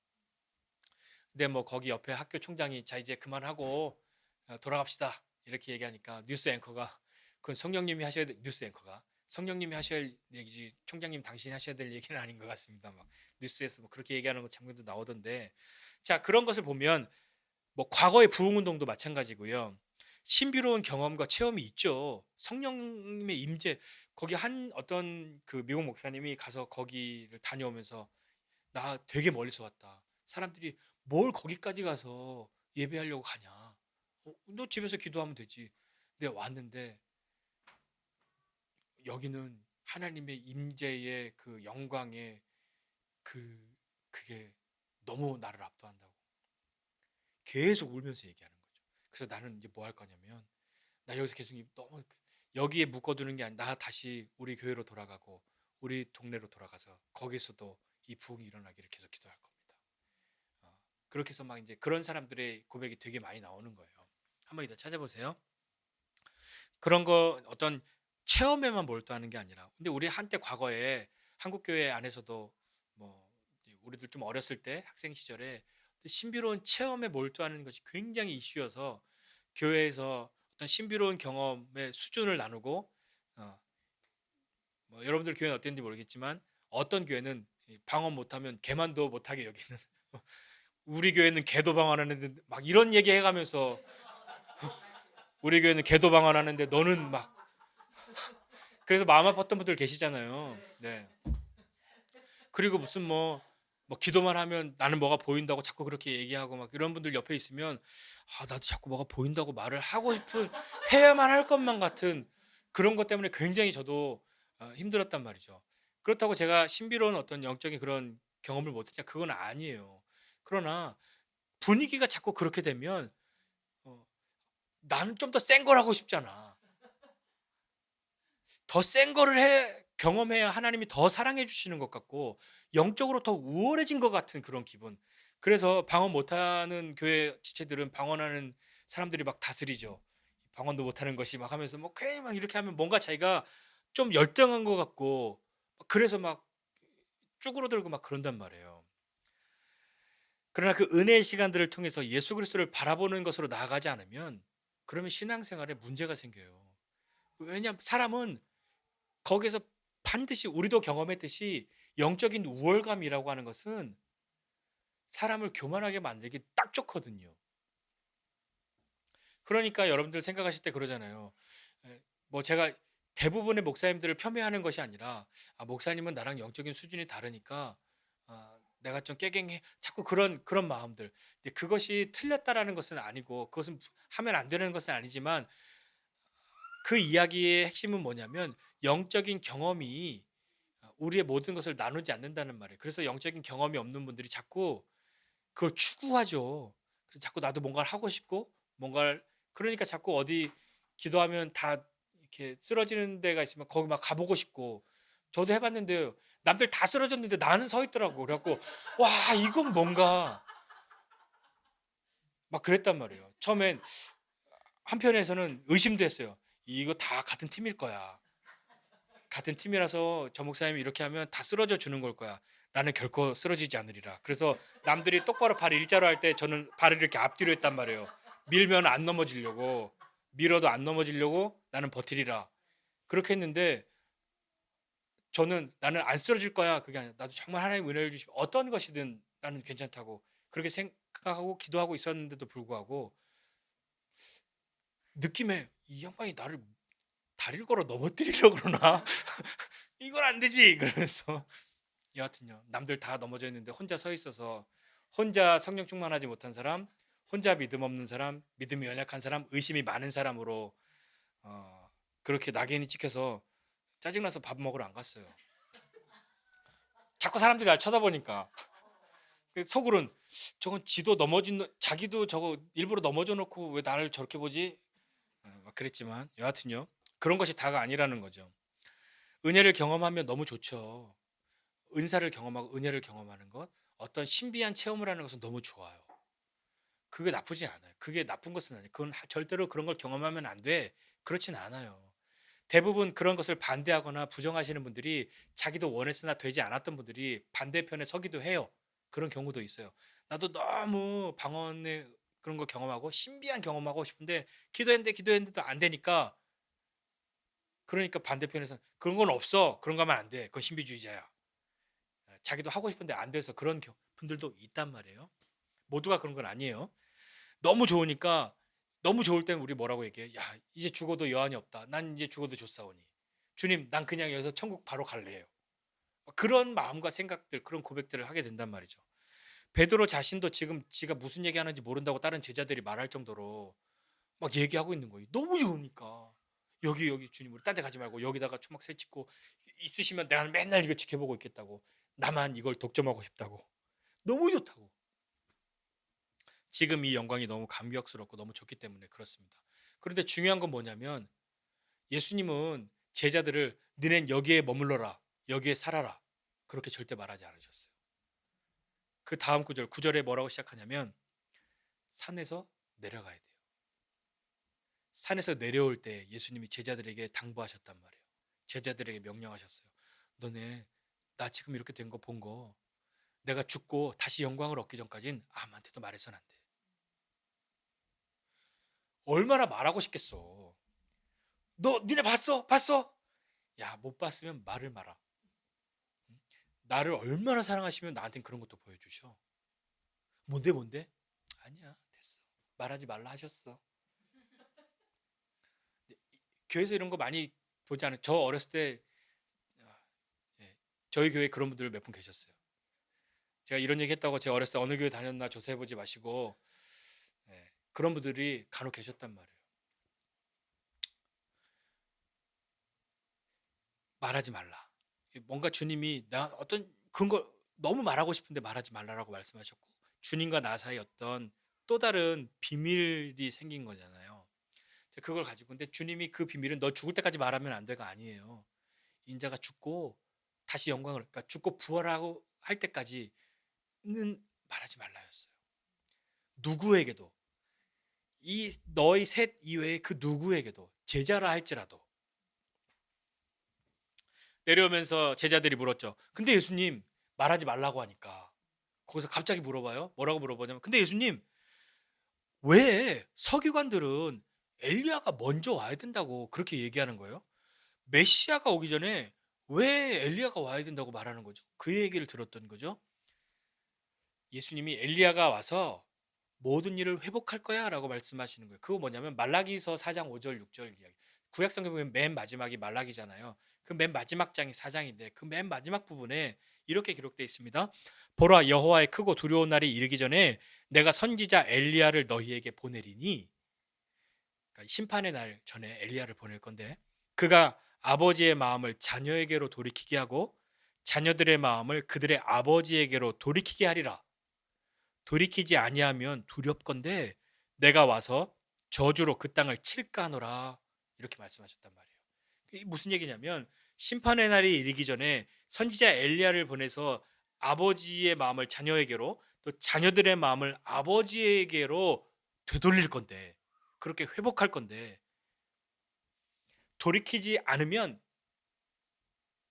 근데 뭐 거기 옆에 학교 총장이 자 이제 그만하고 돌아갑시다 이렇게 얘기하니까 뉴스 앵커가 그건 성령님이 하셔야 될 뉴스 앵커가 성령님이 하셔야 할 얘기지 총장님 당신이 하셔야 될 얘기는 아닌 것 같습니다. 막 뉴스에서 뭐 그렇게 얘기하는 거 장면도 나오던데 자 그런 것을 보면 뭐 과거의 부흥 운동도 마찬가지고요. 신비로운 경험과 체험이 있죠. 성령님의 임재 거기 한 어떤 그 미국 목사님이 가서 거기를 다녀오면서 나 되게 멀리서 왔다. 사람들이 뭘 거기까지 가서 예배하려고 가냐? 너 집에서 기도하면 되지. 내가 왔는데 여기는 하나님의 임재의 그 영광의 그게 너무 나를 압도한다고. 계속 울면서 얘기하는 거죠. 그래서 나는 이제 뭐 할 거냐면 나 여기서 계속 너무 여기에 묶어두는 게 아니라 나 다시 우리 교회로 돌아가고 우리 동네로 돌아가서 거기서도 이 부흥이 일어나기를 계속 기도할 겁니다. 그렇게 해서 막 이제 그런 사람들의 고백이 되게 많이 나오는 거예요. 한번 이따 찾아보세요. 그런 거 어떤 체험에만 몰두하는 게 아니라 근데 우리 한때 과거에 한국 교회 안에서도 뭐 우리들 좀 어렸을 때 학생 시절에 신비로운 체험에 몰두하는 것이 굉장히 이슈여서 교회에서 어떤 신비로운 경험의 수준을 나누고 뭐 여러분들 교회는 어땠는지 모르겠지만 어떤 교회는 방언 못하면 개만도 못하게 여기는 우리 교회는 개도 방언하는데 막 이런 얘기 해가면서 우리 교회는 개도 방언하는데 너는 막 그래서 마음 아팠던 분들 계시잖아요. 네. 그리고 무슨 뭐 기도만 하면 나는 뭐가 보인다고 자꾸 그렇게 얘기하고 막 이런 분들 옆에 있으면 나도 자꾸 뭐가 보인다고 말을 하고 싶은 해야만 할 것만 같은 그런 것 때문에 굉장히 저도 힘들었단 말이죠. 그렇다고 제가 신비로운 어떤 영적인 그런 경험을 못했냐 그건 아니에요. 그러나 분위기가 자꾸 그렇게 되면 나는 좀 더 센 걸 하고 싶잖아. 더 센 거를 경험해야 하나님이 더 사랑해 주시는 것 같고 영적으로 더 우월해진 것 같은 그런 기분. 그래서 방언 못하는 교회 지체들은 방언하는 사람들이 막 다스리죠. 방언도 못하는 것이 막 하면서 뭐 괜히 막 이렇게 하면 뭔가 자기가 좀 열등한 것 같고 그래서 막 쭈그러들고 막 그런단 말이에요. 그러나 그 은혜의 시간들을 통해서 예수 그리스도를 바라보는 것으로 나아가지 않으면 그러면 신앙생활에 문제가 생겨요. 왜냐하면 사람은 거기서 반드시 우리도 경험했듯이 영적인 우월감이라고 하는 것은 사람을 교만하게 만들기 딱 좋거든요. 그러니까 여러분들 생각하실 때 그러잖아요. 뭐 제가 대부분의 목사님들을 폄훼하는 것이 아니라 목사님은 나랑 영적인 수준이 다르니까 내가 좀 깨갱해 자꾸 그런 마음들. 근데 그것이 틀렸다라는 것은 아니고 그것은 하면 안 되는 것은 아니지만 그 이야기의 핵심은 뭐냐면 영적인 경험이 우리의 모든 것을 나누지 않는다는 말이에요. 그래서 영적인 경험이 없는 분들이 자꾸 그걸 추구하죠. 그래서 자꾸 나도 뭔가를 하고 싶고 뭔가를 그러니까 자꾸 어디 기도하면 다 이렇게 쓰러지는 데가 있으면 거기 막 가보고 싶고 저도 해봤는데요. 남들 다 쓰러졌는데 나는 서 있더라고. 그래갖고 와 이건 뭔가 막 그랬단 말이에요. 처음엔 한편에서는 의심도 했어요. 이거 다 같은 팀일 거야. 같은 팀이라서 저 목사님이 이렇게 하면 다 쓰러져 주는 걸 거야. 나는 결코 쓰러지지 않으리라. 그래서 남들이 똑바로 발을 일자로 할 때 저는 발을 이렇게 앞뒤로 했단 말이에요. 밀면 안 넘어지려고. 밀어도 안 넘어지려고 나는 버티리라. 그렇게 했는데 저는 나는 안 쓰러질 거야. 그게 아니라 나도 정말 하나님 은혜를 주시면 어떤 것이든 나는 괜찮다고 그렇게 생각하고 기도하고 있었는데도 불구하고 느낌에 이 양반이 나를 다리를 걸어 넘어뜨리려고 그러나 이건 안 되지 그러면서 여하튼요 남들 다 넘어져 있는데 혼자 서 있어서 혼자 성령 충만하지 못한 사람, 혼자 믿음 없는 사람, 믿음이 연약한 사람, 의심이 많은 사람으로 그렇게 낙인이 찍혀서 짜증나서 밥 먹으러 안 갔어요. 자꾸 사람들이 날 쳐다보니까 속으론 저건 지도 넘어진 자기도 저거 일부러 넘어져 놓고 왜 나를 저렇게 보지? 막 그랬지만 여하튼요 그런 것이 다가 아니라는 거죠. 은혜를 경험하면 너무 좋죠. 은사를 경험하고 은혜를 경험하는 것, 어떤 신비한 체험을 하는 것은 너무 좋아요. 그게 나쁘지 않아요. 그게 나쁜 것은 아니에요. 그건 절대로 그런 걸 경험하면 안 돼. 그렇진 않아요. 대부분 그런 것을 반대하거나 부정하시는 분들이 자기도 원했으나 되지 않았던 분들이 반대편에 서기도 해요. 그런 경우도 있어요. 나도 너무 방언의 그런 거 경험하고 신비한 경험하고 싶은데 기도했는데도 안 되니까 그러니까 반대편에서 그런 건 없어. 그런 거 하면 안 돼. 그건 신비주의자야. 자기도 하고 싶은데 안 돼서 그런 분들도 있단 말이에요. 모두가 그런 건 아니에요. 너무 좋으니까 너무 좋을 때는 우리 뭐라고 얘기해? 야 이제 죽어도 여한이 없다. 난 이제 죽어도 좋사오니. 주님 난 그냥 여기서 천국 바로 갈래요. 그런 마음과 생각들 그런 고백들을 하게 된단 말이죠. 베드로 자신도 지금 지가 무슨 얘기하는지 모른다고 다른 제자들이 말할 정도로 막 얘기하고 있는 거예요. 너무 좋으니까 여기 주님 우리 딴 데 가지 말고 여기다가 초막 새 짓고 있으시면 내가 맨날 이거 지켜보고 있겠다고 나만 이걸 독점하고 싶다고 너무 좋다고 지금 이 영광이 너무 감격스럽고 너무 좋기 때문에 그렇습니다. 그런데 중요한 건 뭐냐면 예수님은 제자들을 너넨 여기에 머물러라 여기에 살아라 그렇게 절대 말하지 않으셨어요. 그 다음 구절 9절에 뭐라고 시작하냐면 산에서 내려가야 돼요. 산에서 내려올 때 예수님이 제자들에게 당부하셨단 말이에요. 제자들에게 명령하셨어요. 너네 나 지금 이렇게 된 거 본 거 내가 죽고 다시 영광을 얻기 전까진 아무한테도 말해서는 안 돼. 얼마나 말하고 싶겠어. 너 니네 봤어? 봤어? 야 못 봤으면 말을 마라. 나를 얼마나 사랑하시면 나한텐 그런 것도 보여주셔. 뭔데? 아니야 됐어. 말하지 말라 하셨어. 교회에서 이런 거 많이 보지 않아요? 저 어렸을 때 예, 저희 교회에 그런 분들 몇 분 계셨어요. 제가 이런 얘기 했다고 제가 어렸을 때 어느 교회 다녔나 조사해보지 마시고 그런 분들이 간혹 계셨단 말이에요. 말하지 말라. 뭔가 주님이 나 어떤 그런 걸 너무 말하고 싶은데 말하지 말라라고 말씀하셨고 주님과 나 사이 어떤 또 다른 비밀이 생긴 거잖아요. 그걸 가지고 근데 주님이 그 비밀은 너 죽을 때까지 말하면 안 돼가 아니에요. 인자가 죽고 다시 영광을 그러니까 죽고 부활하고 할 때까지는 말하지 말라였어요. 누구에게도 이 너희 셋 이외에 그 누구에게도 제자라 할지라도 내려오면서 제자들이 물었죠. 근데 예수님 말하지 말라고 하니까 거기서 갑자기 물어봐요. 뭐라고 물어보냐면 근데 예수님 왜 서기관들은 엘리야가 먼저 와야 된다고 그렇게 얘기하는 거예요? 메시아가 오기 전에 왜 엘리야가 와야 된다고 말하는 거죠? 그 얘기를 들었던 거죠. 예수님이 엘리야가 와서 모든 일을 회복할 거야 라고 말씀하시는 거예요. 그거 뭐냐면 말라기서 4장 5절 6절 이야기. 구약 성경 보면 맨 마지막이 말라기잖아요. 그 맨 마지막 장이 4장인데 그 맨 마지막 부분에 이렇게 기록되어 있습니다. 보라 여호와의 크고 두려운 날이 이르기 전에 내가 선지자 엘리야를 너희에게 보내리니 그러니까 심판의 날 전에 엘리야를 보낼 건데 그가 아버지의 마음을 자녀에게로 돌이키게 하고 자녀들의 마음을 그들의 아버지에게로 돌이키게 하리라. 돌이키지 아니하면 두렵건대 내가 와서 저주로 그 땅을 칠까 하노라 이렇게 말씀하셨단 말이에요. 이게 무슨 얘기냐면 심판의 날이 이르기 전에 선지자 엘리야를 보내서 아버지의 마음을 자녀에게로 또 자녀들의 마음을 아버지에게로 되돌릴 건데 그렇게 회복할 건데 돌이키지 않으면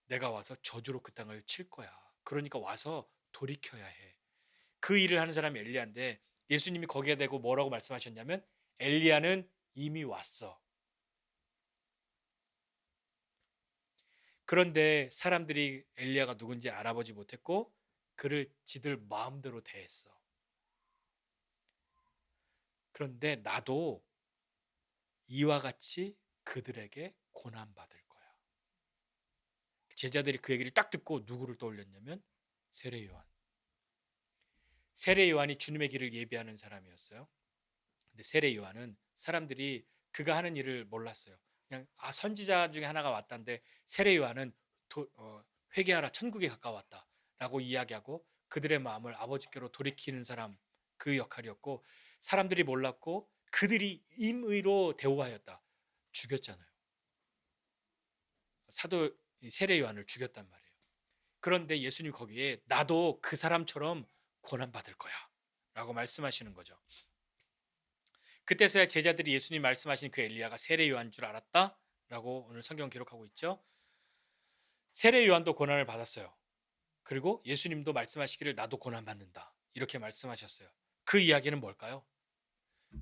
내가 와서 저주로 그 땅을 칠 거야. 그러니까 와서 돌이켜야 해. 그 일을 하는 사람이 엘리야인데 예수님이 거기에 대고 뭐라고 말씀하셨냐면 엘리야는 이미 왔어. 그런데 사람들이 엘리야가 누군지 알아보지 못했고 그를 지들 마음대로 대했어. 그런데 나도 이와 같이 그들에게 고난받을 거야. 제자들이 그 얘기를 딱 듣고 누구를 떠올렸냐면 세례 요한. 세례 요한이 주님의 길을 예비하는 사람이었어요. 근데 세례 요한은 사람들이 그가 하는 일을 몰랐어요. 그냥 선지자 중에 하나가 왔다는데 세례 요한은 회개하라 천국에 가까웠다라고 이야기하고 그들의 마음을 아버지께로 돌이키는 사람, 그 역할이었고, 사람들이 몰랐고 그들이 임의로 대우하였다. 죽였잖아요. 사도 세례 요한을 죽였단 말이에요. 그런데 예수님 거기에 나도 그 사람처럼 고난받을 거야 라고 말씀하시는 거죠. 그때서야 제자들이 예수님 말씀하신 그 엘리야가 세례 요한인 줄 알았다 라고 오늘 성경 기록하고 있죠. 세례 요한도 고난을 받았어요. 그리고 예수님도 말씀하시기를 나도 고난받는다 이렇게 말씀하셨어요. 그 이야기는 뭘까요?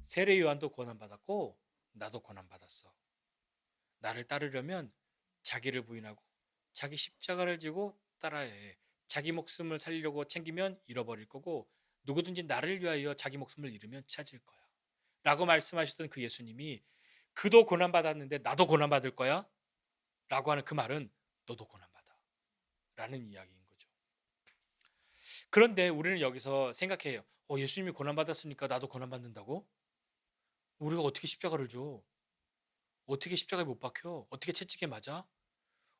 세례 요한도 고난받았고 나도 고난받았어. 나를 따르려면 자기를 부인하고 자기 십자가를 지고 따라야 해. 자기 목숨을 살리려고 챙기면 잃어버릴 거고 누구든지 나를 위하여 자기 목숨을 잃으면 찾을 거야 라고 말씀하셨던 그 예수님이 그도 고난받았는데 나도 고난받을 거야 라고 하는 그 말은 너도 고난받아 라는 이야기인 거죠. 그런데 우리는 여기서 생각해요. 예수님이 고난받았으니까 나도 고난받는다고? 우리가 어떻게 십자가를 줘? 어떻게 십자가에 못 박혀? 어떻게 채찍에 맞아?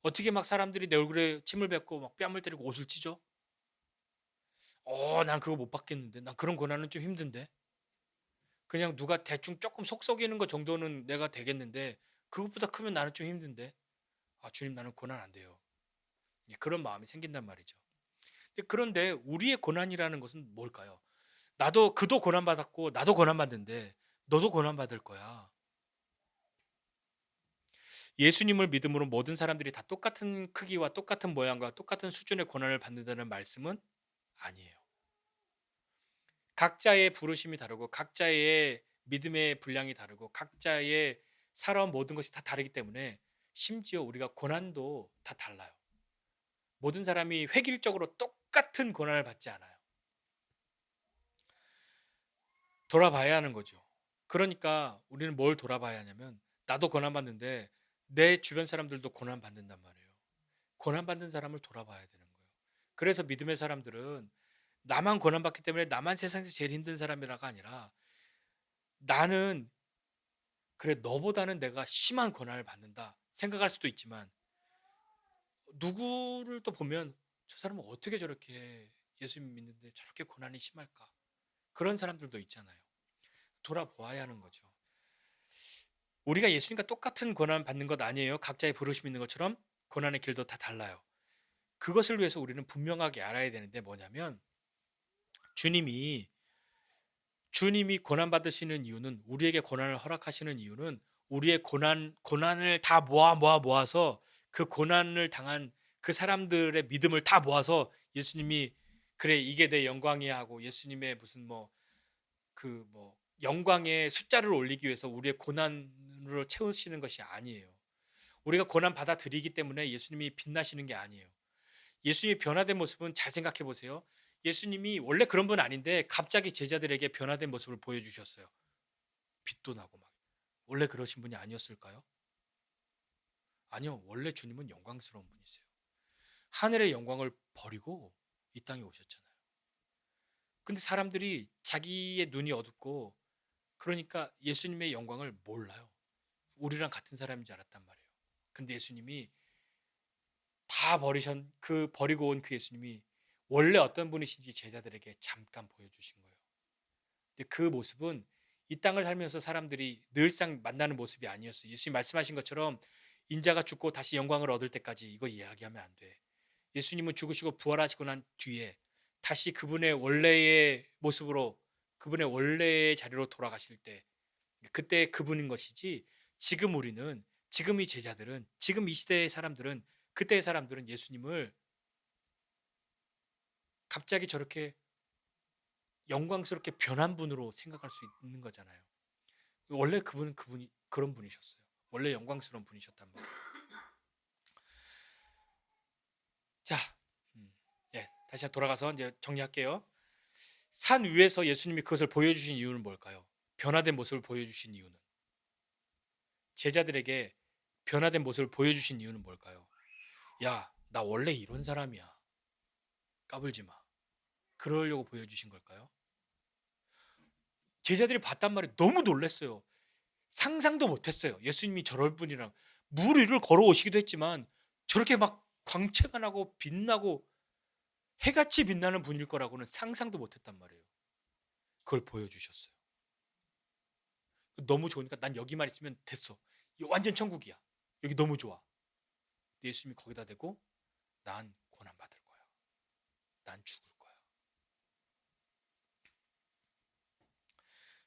어떻게 막 사람들이 내 얼굴에 침을 뱉고 막 뺨을 때리고 옷을 찢어? 난 그거 못 받겠는데. 난 그런 고난은 좀 힘든데. 그냥 누가 대충 조금 속 썩이는 거 정도는 내가 되겠는데 그것보다 크면 나는 좀 힘든데. 주님 나는 고난 안 돼요. 그런 마음이 생긴단 말이죠. 그런데 우리의 고난이라는 것은 뭘까요? 그도 고난받았고 나도 고난받는데 너도 고난받을 거야. 예수님을 믿음으로 모든 사람들이 다 똑같은 크기와 똑같은 모양과 똑같은 수준의 고난을 받는다는 말씀은 아니에요. 각자의 부르심이 다르고 각자의 믿음의 분량이 다르고 각자의 살아온 모든 것이 다 다르기 때문에 심지어 우리가 고난도 다 달라요. 모든 사람이 획일적으로 똑같은 고난을 받지 않아요. 돌아봐야 하는 거죠. 그러니까 우리는 뭘 돌아봐야 하냐면 나도 고난받는데 내 주변 사람들도 고난받는단 말이에요. 고난받는 사람을 돌아봐야 되는 거예요. 그래서 믿음의 사람들은 나만 고난받기 때문에 나만 세상에서 제일 힘든 사람이라가 아니라 나는 그래 너보다는 내가 심한 고난을 받는다 생각할 수도 있지만 누구를 또 보면 저 사람은 어떻게 저렇게 예수님 믿는데 저렇게 고난이 심할까? 그런 사람들도 있잖아요. 돌아보아야 하는 거죠. 우리가 예수님과 똑같은 고난 받는 것 아니에요. 각자의 부르심 있는 것처럼 고난의 길도 다 달라요. 그것을 위해서 우리는 분명하게 알아야 되는데 뭐냐면 주님이 고난 받으시는 이유는 우리에게 고난을 허락하시는 이유는 우리의 고난을 다 모아서 그 고난을 당한 그 사람들의 믿음을 다 모아서 예수님이 그래 이게 내 영광이야 하고 예수님의 무슨 영광의 숫자를 올리기 위해서 우리의 고난으로 채우시는 것이 아니에요. 우리가 고난 받아들이기 때문에 예수님이 빛나시는 게 아니에요. 예수님의 변화된 모습은 잘 생각해 보세요. 예수님이 원래 그런 분 아닌데 갑자기 제자들에게 변화된 모습을 보여주셨어요. 빛도 나고 막. 원래 그러신 분이 아니었을까요? 아니요. 원래 주님은 영광스러운 분이세요. 하늘의 영광을 버리고 이 땅에 오셨잖아요. 근데 사람들이 자기의 눈이 어둡고 그러니까 예수님의 영광을 몰라요. 우리랑 같은 사람인 줄 알았단 말이에요. 근데 예수님이 다 버리고 온 그 예수님이 원래 어떤 분이신지 제자들에게 잠깐 보여주신 거예요. 근데 그 모습은 이 땅을 살면서 사람들이 늘상 만나는 모습이 아니었어요. 예수님 말씀하신 것처럼 인자가 죽고 다시 영광을 얻을 때까지 이거 이야기하면 안 돼. 예수님은 죽으시고 부활하시고 난 뒤에 다시 그분의 원래의 모습으로 그분의 원래의 자리로 돌아가실 때 그때 그분인 것이지 지금 이 제자들은 지금 이 시대의 사람들은 그때의 사람들은 예수님을 갑자기 저렇게 영광스럽게 변한 분으로 생각할 수 있는 거잖아요. 원래 그분이 그런 분이셨어요. 원래 영광스러운 분이셨단 말이에요. 자, 다시 한번 돌아가서 이제 정리할게요. 산 위에서 예수님이 그것을 보여주신 이유는 뭘까요? 변화된 모습을 보여주신 이유는 제자들에게 변화된 모습을 보여주신 이유는 뭘까요? 야, 나 원래 이런 사람이야. 까불지 마. 그러려고 보여주신 걸까요? 제자들이 봤단 말이에요. 너무 놀랐어요. 상상도 못했어요. 예수님이 저럴 분이랑 물 위를 걸어오시기도 했지만 저렇게 막 광채가 나고 빛나고 해같이 빛나는 분일 거라고는 상상도 못했단 말이에요. 그걸 보여주셨어요. 너무 좋으니까 난 여기만 있으면 됐어. 이거 완전 천국이야. 여기 너무 좋아. 예수님이 거기다 대고 난 고난 받을 거야. 난 죽을 거야.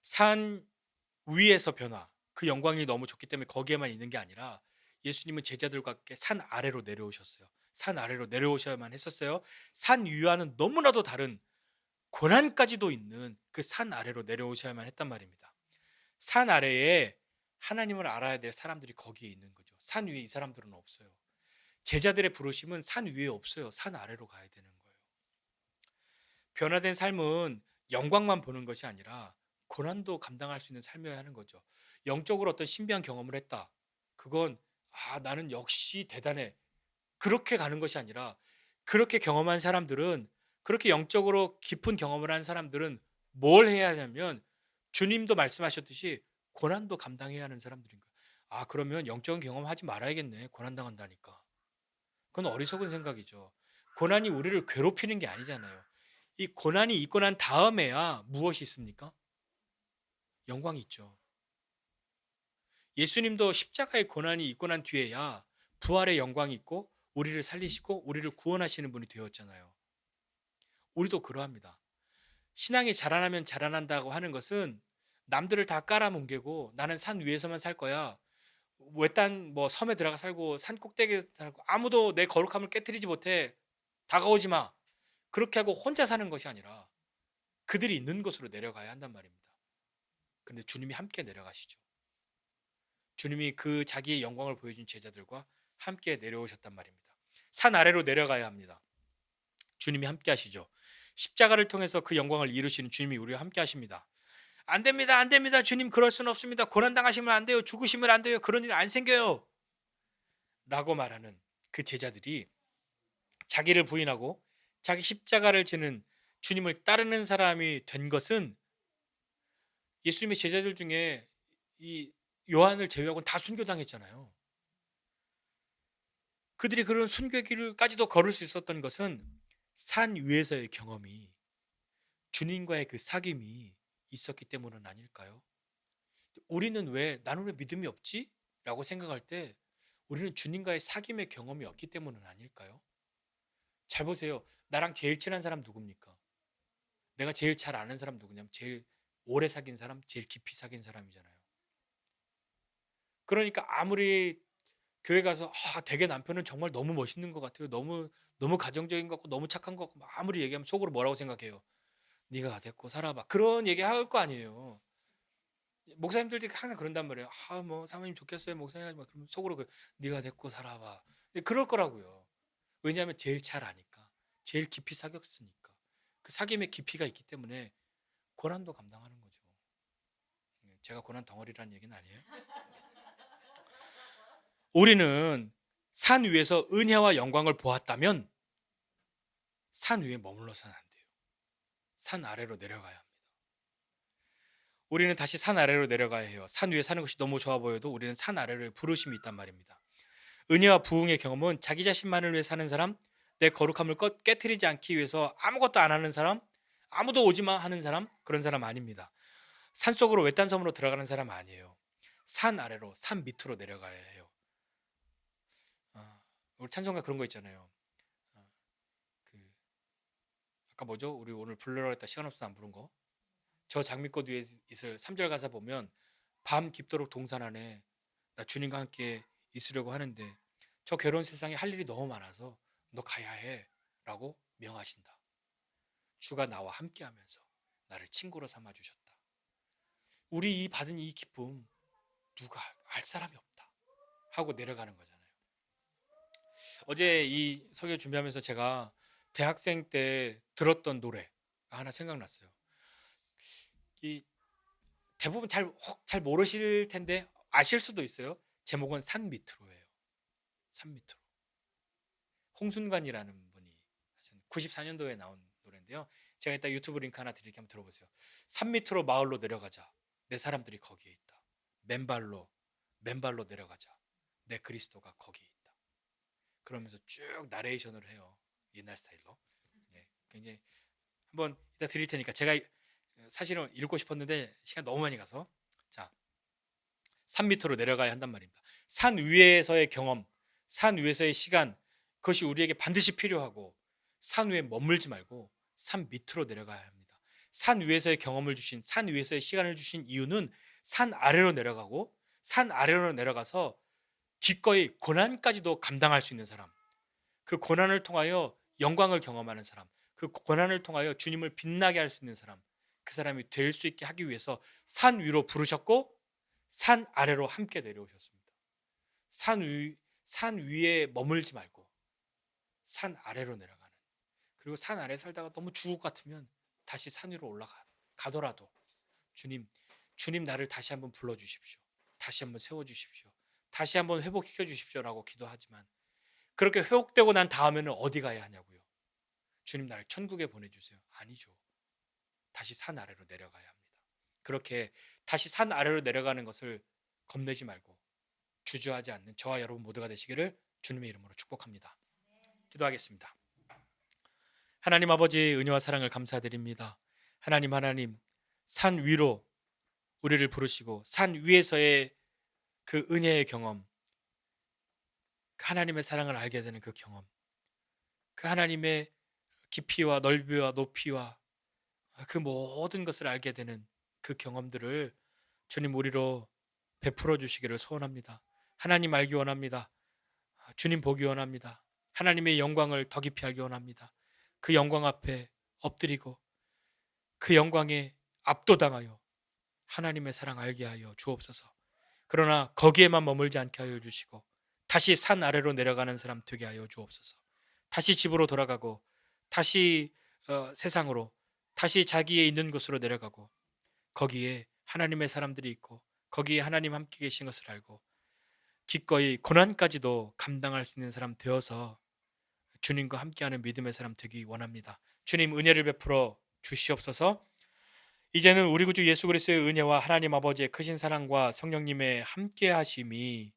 산 위에서 변화, 그 영광이 너무 좋기 때문에 거기에만 있는 게 아니라 예수님은 제자들과 함께 산 아래로 내려오셨어요. 산 아래로 내려오셔야만 했었어요. 산 위와는 너무나도 다른 고난까지도 있는 그 산 아래로 내려오셔야만 했단 말입니다. 산 아래에 하나님을 알아야 될 사람들이 거기에 있는 거죠. 산 위에 이 사람들은 없어요. 제자들의 부르심은 산 위에 없어요. 산 아래로 가야 되는 거예요. 변화된 삶은 영광만 보는 것이 아니라 고난도 감당할 수 있는 삶이어야 하는 거죠. 영적으로 어떤 신비한 경험을 했다. 그건 나는 역시 대단해. 그렇게 가는 것이 아니라 그렇게 경험한 사람들은, 그렇게 영적으로 깊은 경험을 한 사람들은 뭘 해야 하냐면 주님도 말씀하셨듯이 고난도 감당해야 하는 사람들인 거예요. 그러면 영적인 경험하지 말아야겠네. 고난 당한다니까. 그건 어리석은 생각이죠. 고난이 우리를 괴롭히는 게 아니잖아요. 이 고난이 있고 난 다음에야 무엇이 있습니까? 영광이 있죠. 예수님도 십자가의 고난이 있고 난 뒤에야 부활의 영광이 있고 우리를 살리시고 우리를 구원하시는 분이 되었잖아요. 우리도 그러합니다. 신앙이 자라나면 자라난다고 하는 것은 남들을 다 깔아뭉개고 나는 산 위에서만 살 거야. 외딴 섬에 들어가 살고 산 꼭대기에 살고 아무도 내 거룩함을 깨뜨리지 못해. 다가오지 마. 그렇게 하고 혼자 사는 것이 아니라 그들이 있는 곳으로 내려가야 한단 말입니다. 근데 주님이 함께 내려가시죠. 주님이 그 자기의 영광을 보여준 제자들과 함께 내려오셨단 말입니다. 산 아래로 내려가야 합니다. 주님이 함께 하시죠. 십자가를 통해서 그 영광을 이루시는 주님이 우리와 함께 하십니다. 안 됩니다. 안 됩니다. 주님 그럴 수는 없습니다. 고난 당하시면 안 돼요. 죽으시면 안 돼요. 그런 일 안 생겨요. 라고 말하는 그 제자들이 자기를 부인하고 자기 십자가를 지는 주님을 따르는 사람이 된 것은 예수님의 제자들 중에 이 요한을 제외하고는 다 순교당했잖아요. 그들이 그런 순교의 길까지도 걸을 수 있었던 것은 산 위에서의 경험이, 주님과의 그 사귐이 있었기 때문은 아닐까요? 우리는 나는 왜 믿음이 없지? 라고 생각할 때 우리는 주님과의 사귐의 경험이 없기 때문은 아닐까요? 잘 보세요. 나랑 제일 친한 사람 누굽니까? 내가 제일 잘 아는 사람 누구냐면 제일 오래 사귄 사람, 제일 깊이 사귄 사람이잖아요. 그러니까 아무리 교회 가서 되게 남편은 정말 너무 멋있는 것 같아요. 너무 가정적인 것 같고 너무 착한 것 같고 아무리 얘기하면 속으로 뭐라고 생각해요? 네가 됐고 살아봐. 그런 얘기 할 거 아니에요. 목사님들도 항상 그런단 말이에요. 사모님 좋겠어요. 목사님 하지 마. 그러면 속으로 네가 됐고 살아봐. 그럴 거라고요. 왜냐하면 제일 잘 아니까. 제일 깊이 사귀었으니까. 그 사귐의 깊이가 있기 때문에 고난도 감당하는 거죠. 제가 고난 덩어리라는 얘기는 아니에요. 우리는 산 위에서 은혜와 영광을 보았다면 산 위에 머물러서는 안 돼요. 산 아래로 내려가야 합니다. 우리는 다시 산 아래로 내려가야 해요. 산 위에 사는 것이 너무 좋아 보여도 우리는 산 아래로의 부르심이 있단 말입니다. 은혜와 부흥의 경험은 자기 자신만을 위해 사는 사람, 내 거룩함을 깨트리지 않기 위해서 아무것도 안 하는 사람, 아무도 오지 마 하는 사람, 그런 사람 아닙니다. 산속으로 외딴 섬으로 들어가는 사람 아니에요. 산 아래로, 산 밑으로 내려가야 해요. 우리 찬송가 그런 거 있잖아요. 아까 뭐죠? 우리 오늘 부르려고 했다 시간 없어서 안 부른 거. 저 장미꽃 위에 있을 3절 가사 보면 밤 깊도록 동산 안에 나 주님과 함께 있으려고 하는데 저 괴로운 세상에 할 일이 너무 많아서 너 가야 해 라고 명하신다. 주가 나와 함께 하면서 나를 친구로 삼아주셨다. 우리 받은 이 기쁨 누가 알 사람이 없다 하고 내려가는 거잖아요. 어제 이 설교 준비하면서 제가 대학생 때 들었던 노래가 하나 생각났어요. 이 대부분 잘 모르실 텐데 아실 수도 있어요. 제목은 산 밑으로예요. 산 밑으로. 홍순관이라는 분이 94년도에 나온 노래인데요. 제가 이따 유튜브 링크 하나 드릴게요. 한번 들어보세요. 산 밑으로 마을로 내려가자. 내 사람들이 거기에 있다. 맨발로 내려가자. 내 그리스도가 거기에 있다. 그러면서 쭉 나레이션을 해요. 옛날 스타일로. 예, 굉장히 한번 이따 드릴 테니까 제가 사실은 읽고 싶었는데 시간 너무 많이 가서 자, 산 밑으로 내려가야 한단 말입니다. 산 위에서의 경험, 산 위에서의 시간, 그것이 우리에게 반드시 필요하고 산 위에 머물지 말고 산 밑으로 내려가야 합니다. 산 위에서의 경험을 주신, 산 위에서의 시간을 주신 이유는 산 아래로 내려가고 산 아래로 내려가서 기꺼이 고난까지도 감당할 수 있는 사람, 그 고난을 통하여 영광을 경험하는 사람, 그 고난을 통하여 주님을 빛나게 할 수 있는 사람, 그 사람이 될 수 있게 하기 위해서 산 위로 부르셨고 산 아래로 함께 내려오셨습니다. 산 위에 머물지 말고 산 아래로 내려가는, 그리고 산 아래 살다가 너무 죽을 것 같으면 다시 산 위로 가더라도 주님 나를 다시 한번 불러주십시오. 다시 한번 세워주십시오. 다시 한번 회복시켜 주십시오라고 기도하지만 그렇게 회복되고 난 다음에는 어디 가야 하냐고요. 주님 나를 천국에 보내주세요. 아니죠. 다시 산 아래로 내려가야 합니다. 그렇게 다시 산 아래로 내려가는 것을 겁내지 말고 주저하지 않는 저와 여러분 모두가 되시기를 주님의 이름으로 축복합니다. 기도하겠습니다. 하나님 아버지의 은혜와 사랑을 감사드립니다. 하나님 산 위로 우리를 부르시고 산 위에서의 그 은혜의 경험, 그 하나님의 사랑을 알게 되는 그 경험, 그 하나님의 깊이와 넓이와 높이와 그 모든 것을 알게 되는 그 경험들을 주님 우리로 베풀어 주시기를 소원합니다. 하나님 알기 원합니다. 주님 보기 원합니다. 하나님의 영광을 더 깊이 알기 원합니다. 그 영광 앞에 엎드리고 그 영광에 압도당하여 하나님의 사랑 알게 하여 주옵소서. 그러나 거기에만 머물지 않게 하여 주시고 다시 산 아래로 내려가는 사람 되게 하여 주옵소서. 다시 집으로 돌아가고 다시 세상으로, 다시 자기의 있는 곳으로 내려가고 거기에 하나님의 사람들이 있고 거기에 하나님 함께 계신 것을 알고 기꺼이 고난까지도 감당할 수 있는 사람 되어서 주님과 함께하는 믿음의 사람 되기 원합니다. 주님 은혜를 베풀어 주시옵소서. 이제는 우리 구주 예수 그리스도의 은혜와 하나님 아버지의 크신 사랑과 성령님의 함께하심이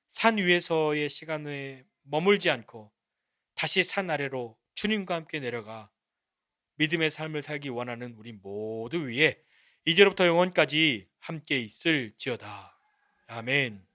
산 위에서의 시간에 머물지 않고 다시 산 아래로 주님과 함께 내려가 믿음의 삶을 살기 원하는 우리 모두 위에 이제로부터 영원까지 함께 있을지어다. 아멘.